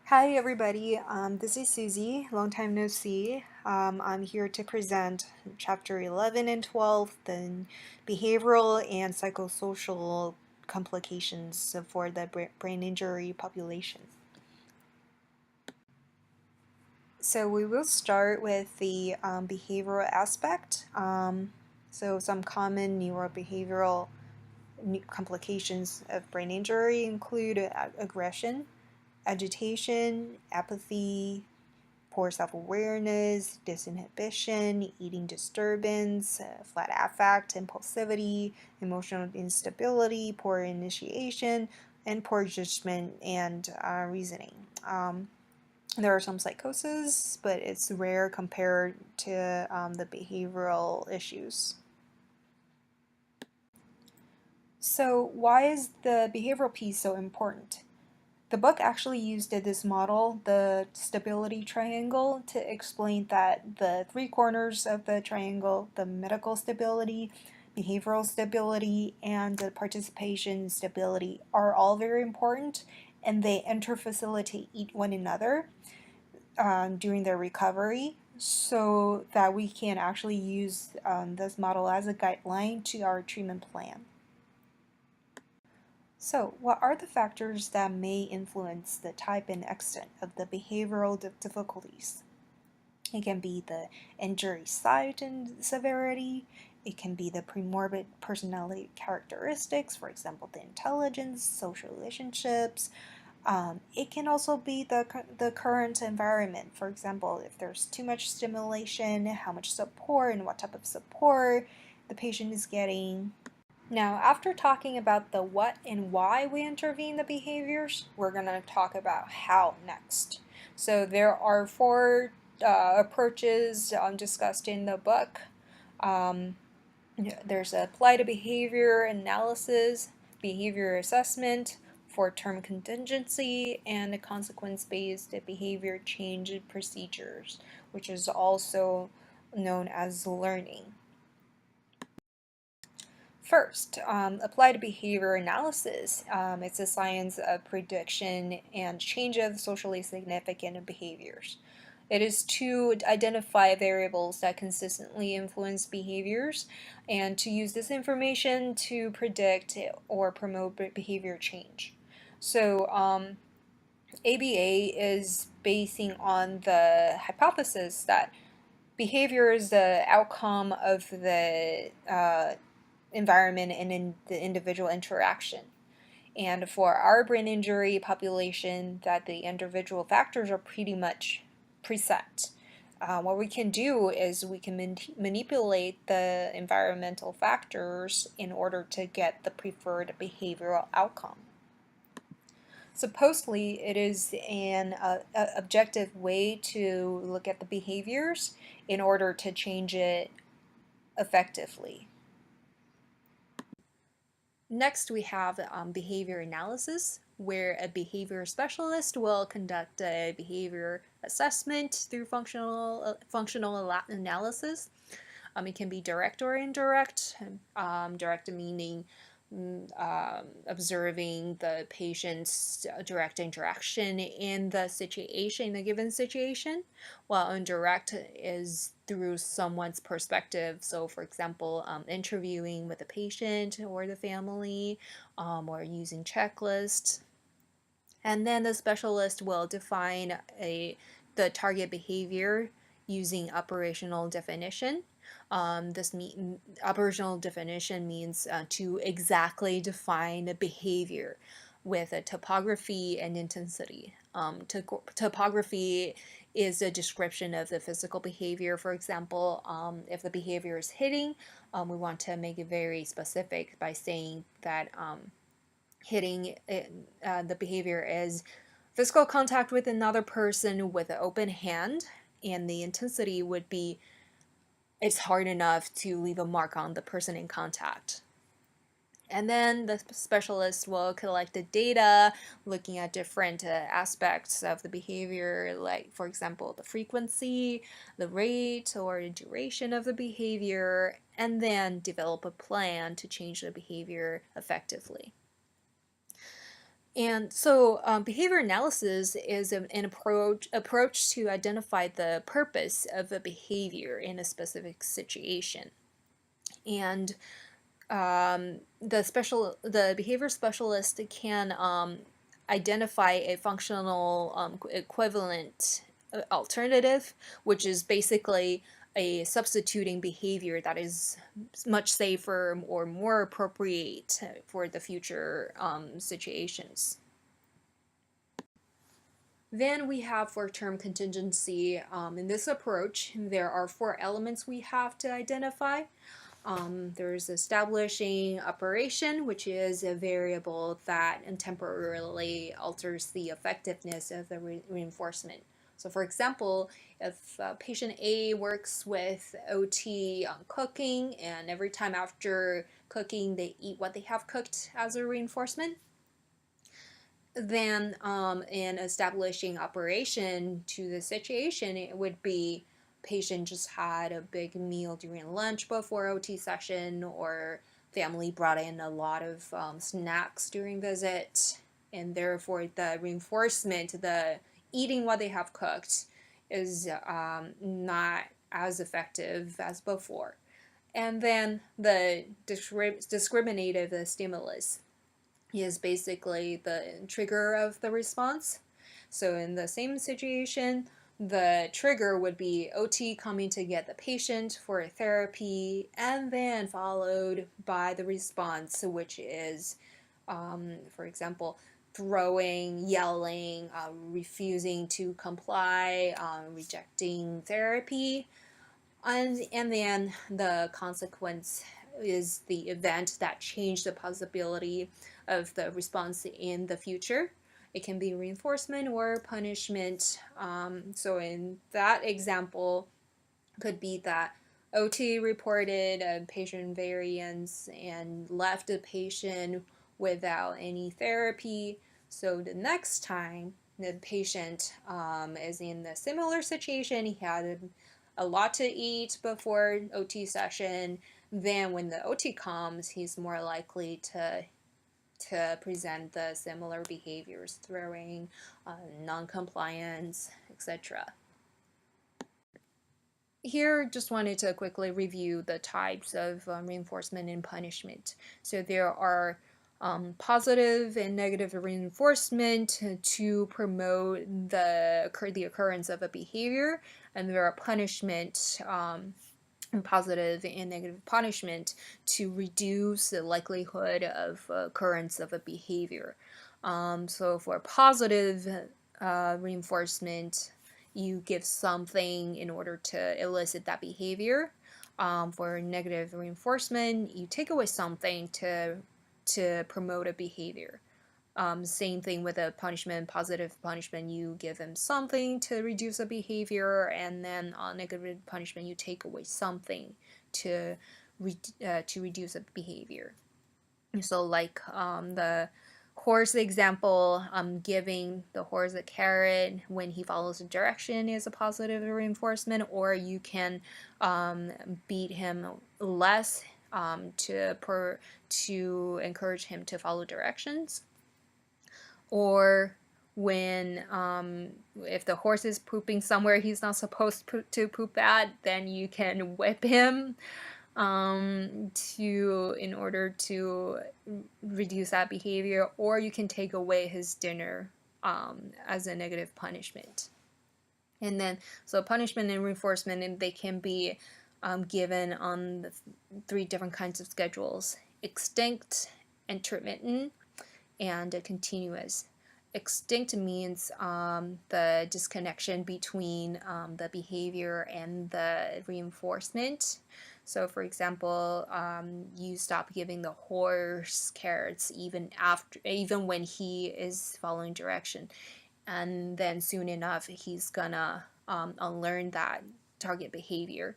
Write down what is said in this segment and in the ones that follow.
Hi everybody, this is Susie, long time no see. I'm here to present chapter 11 and 12, the behavioral and psychosocial complications for the brain injury population. So we will start with the behavioral aspect. So some common neurobehavioral complications of brain injury include aggression, agitation, apathy, poor self-awareness, disinhibition, eating disturbance, flat affect, impulsivity, emotional instability, poor initiation, and poor judgment and reasoning. There are some psychosis, but it's rare compared to the behavioral issues. So why is the behavioral piece so important? The book actually used this model, the stability triangle, to explain that the three corners of the triangle, the medical stability, behavioral stability, and the participation stability, are all very important, and they interfacilitate one another during their recovery, so that we can actually use this model as a guideline to our treatment plan. So, what are the factors that may influence the type and extent of the behavioral difficulties? It can be the injury site and severity. It can be the premorbid personality characteristics, for example, the intelligence, social relationships. It can also be the current environment. For example, if there's too much stimulation, how much support and what type of support the patient is getting. Now, after talking about the what and why we intervene the behaviors, we're going to talk about how next. So there are four approaches discussed in the book. Um, there's applied behavior analysis, behavior assessment, for-term contingency, and consequence-based behavior change procedures, which is also known as learning. First, applied behavior analysis. It's a science of prediction and change of socially significant behaviors. It is to identify variables that consistently influence behaviors and to use this information to predict or promote behavior change. So, ABA is basing on the hypothesis that behavior is the outcome of the environment and in the individual interaction. And for our brain injury population, that the individual factors are pretty much preset. What we can do is we can manipulate the environmental factors in order to get the preferred behavioral outcome. Supposedly, it is an objective way to look at the behaviors in order to change it effectively. Next, we have behavior analysis, where a behavior specialist will conduct a behavior assessment through functional analysis. It can be direct or indirect. Direct meaning observing the patient's direct interaction in the situation, in the given situation, while indirect is through someone's perspective. So, for example, interviewing with the patient or the family, or using checklists. And then the specialist will define the target behavior using operational definition. Operational definition means to exactly define the behavior with a topography and intensity. Topography is a description of the physical behavior. For example, if the behavior is hitting, we want to make it very specific by saying that hitting the behavior is physical contact with another person with an open hand, and the intensity would be it's hard enough to leave a mark on the person in contact. And then the specialist will collect the data, looking at different aspects of the behavior, like, for example, the frequency, the rate, or the duration of the behavior, and then develop a plan to change the behavior effectively. And so behavior analysis is an approach to identify the purpose of a behavior in a specific situation. And the behavior specialist can identify a functional equivalent alternative, which is basically a substituting behavior that is much safer or more appropriate for the future situations. Then we have for term contingency. In this approach, there are 4 elements we have to identify. There's establishing operation, which is a variable that temporarily alters the effectiveness of the reinforcement. So for example, if patient A works with OT on cooking, and every time after cooking they eat what they have cooked as a reinforcement, then in establishing operation to the situation, it would be patient just had a big meal during lunch before OT session, or family brought in a lot of snacks during visit, and therefore the reinforcement, the eating what they have cooked, is not as effective as before. And then the discriminative stimulus is basically the trigger of the response. So in the same situation, the trigger would be OT coming to get the patient for a therapy, and then followed by the response, which is, for example, throwing, yelling, refusing to comply, rejecting therapy, and then the consequence is the event that changed the possibility of the response in the future. It can be reinforcement or punishment. So in that example, could be that OT reported a patient variance and left the patient without any therapy. So the next time the patient is in a similar situation, he had a lot to eat before OT session. Then when the OT comes, he's more likely to present the similar behaviors, throwing, non-compliance, etc. Here, just wanted to quickly review the types of reinforcement and punishment. So there are positive and negative reinforcement to promote the occurrence of a behavior, and there are punishment, positive and negative punishment to reduce the likelihood of occurrence of a behavior. So for positive reinforcement, you give something in order to elicit that behavior. For negative reinforcement, you take away something to promote a behavior. Same thing with a punishment, positive punishment, you give them something to reduce a behavior, and then on negative punishment, you take away something to reduce a behavior. So like the horse example, giving the horse a carrot when he follows a direction is a positive reinforcement, or you can beat him less to encourage him to follow directions. Or when if the horse is pooping somewhere he's not supposed to poop at, then you can whip him in order to reduce that behavior, or you can take away his dinner as a negative punishment. And then, so punishment and reinforcement, and they can be given on the 3 different kinds of schedules: extinct, intermittent, and continuous. Extinct means the disconnection between the behavior and the reinforcement. So, for example, you stop giving the horse carrots even when he is following direction, and then soon enough he's gonna unlearn that target behavior.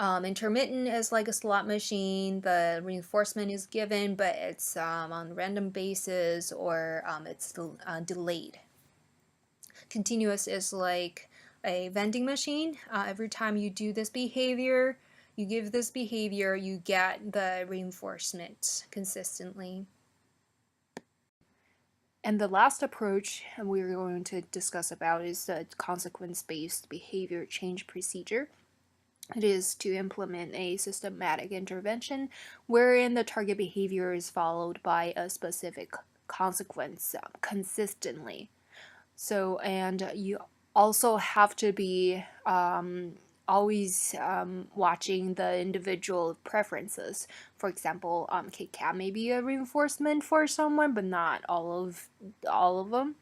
Intermittent is like a slot machine. The reinforcement is given, but it's on a random basis, or it's delayed. Continuous is like a vending machine. Every time you do this behavior, you give this behavior, you get the reinforcement consistently. And the last approach we're going to discuss about is the consequence-based behavior change procedure. It is to implement a systematic intervention wherein the target behavior is followed by a specific consequence consistently. So, and you also have to be always watching the individual preferences. For example, KCAP may be a reinforcement for someone, but not all of them.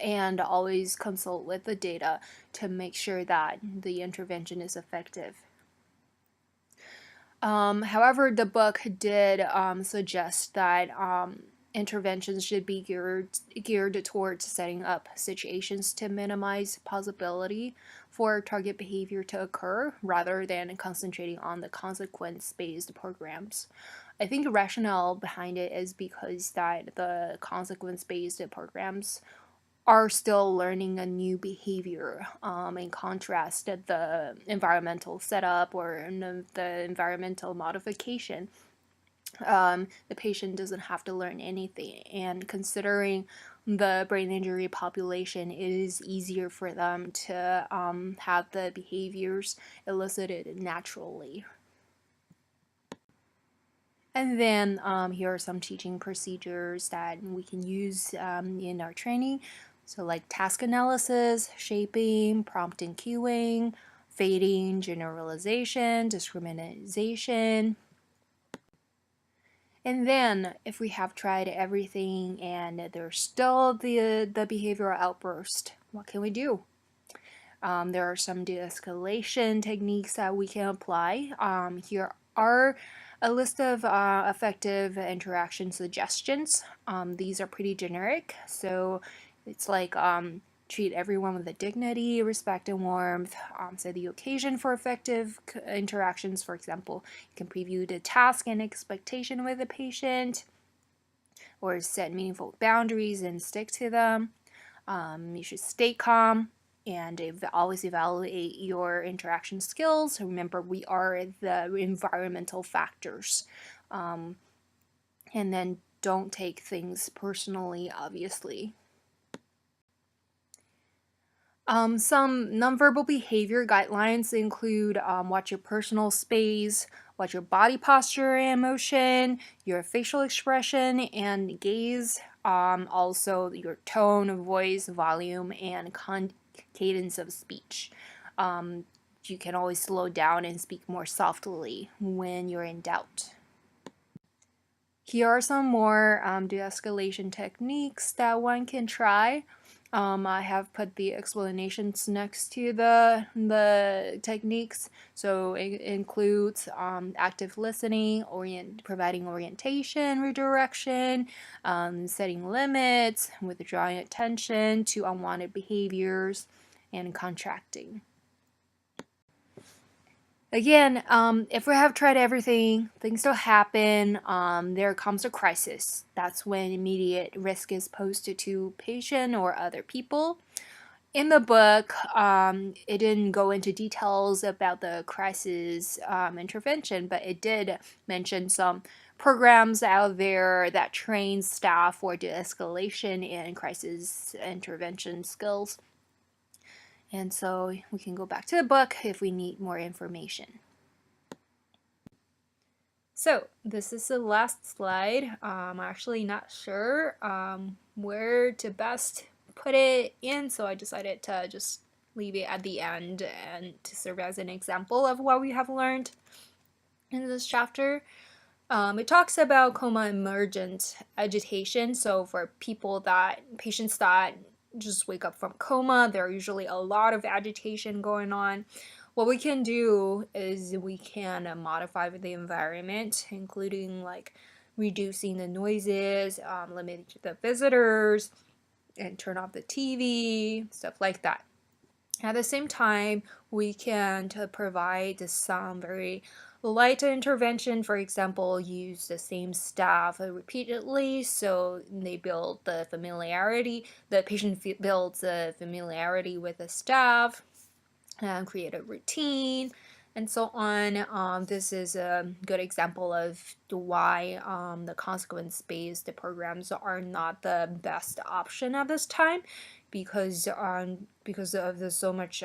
And always consult with the data to make sure that the intervention is effective. However, the book did suggest that interventions should be geared towards setting up situations to minimize possibility for target behavior to occur rather than concentrating on the consequence-based programs. I think the rationale behind it is because that the consequence-based programs are still learning a new behavior, in contrast to the environmental setup or the environmental modification. The patient doesn't have to learn anything, and considering the brain injury population, it is easier for them to have the behaviors elicited naturally. And then here are some teaching procedures that we can use in our training. So like task analysis, shaping, prompt and cueing, fading, generalization, discrimination. And then if we have tried everything and there's still the behavioral outburst, what can we do? There are some de-escalation techniques that we can apply. Here are a list of effective interaction suggestions. These are pretty generic, so it's like treat everyone with dignity, respect, and warmth. Set the occasion for effective interactions. For example, you can preview the task and expectation with the patient, or set meaningful boundaries and stick to them. You should stay calm and always evaluate your interaction skills. Remember, we are the environmental factors. And then don't take things personally, obviously. Some nonverbal behavior guidelines include watch your personal space, watch your body posture and motion, your facial expression and gaze, also your tone, voice, volume, and cadence of speech. You can always slow down and speak more softly when you're in doubt. Here are some more de-escalation techniques that one can try. I have put the explanations next to the techniques. So it includes active listening, providing orientation, redirection, setting limits, withdrawing attention to unwanted behaviors, and contracting. Again, if we have tried everything, things still happen, there comes a crisis. That's when immediate risk is posed to patient or other people. In the book, it didn't go into details about the crisis intervention, but it did mention some programs out there that train staff for de-escalation and crisis intervention skills. And so we can go back to the book if we need more information. So this is the last slide. I'm actually not sure where to best put it in, so I decided to just leave it at the end and to serve as an example of what we have learned in this chapter. It talks about coma emergent agitation. So for patients that just wake up from coma, there are usually a lot of agitation going on. What we can do is we can modify the environment, including like reducing the noises, limiting the visitors, and turn off the TV, stuff like that. At the same time, we can provide some very light intervention. For example, use the same staff repeatedly so they build the familiarity. The patient builds a familiarity with the staff, create a routine, and so on. This is a good example of why the consequence-based programs are not the best option at this time, because of the so much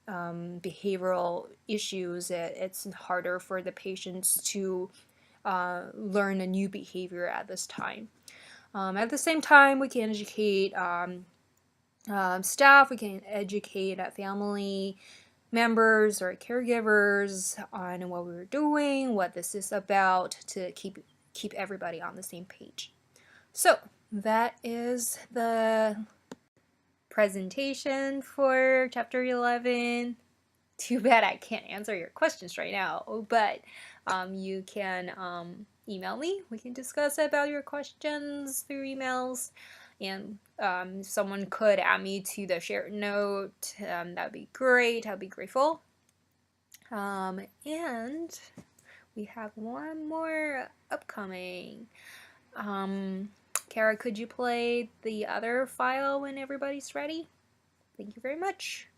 behavioral issues. It's harder for the patients to learn a new behavior at this time. At the same time, we can educate staff, we can educate family members or caregivers on what we're doing, what this is about, to keep everybody on the same page. So that is the presentation for chapter 11. Too bad I can't answer your questions right now, but you can email me. We can discuss about your questions through emails, and if someone could add me to the shared note, that'd be great. I'd be grateful. And we have one more upcoming. Kara, could you play the other file when everybody's ready? Thank you very much.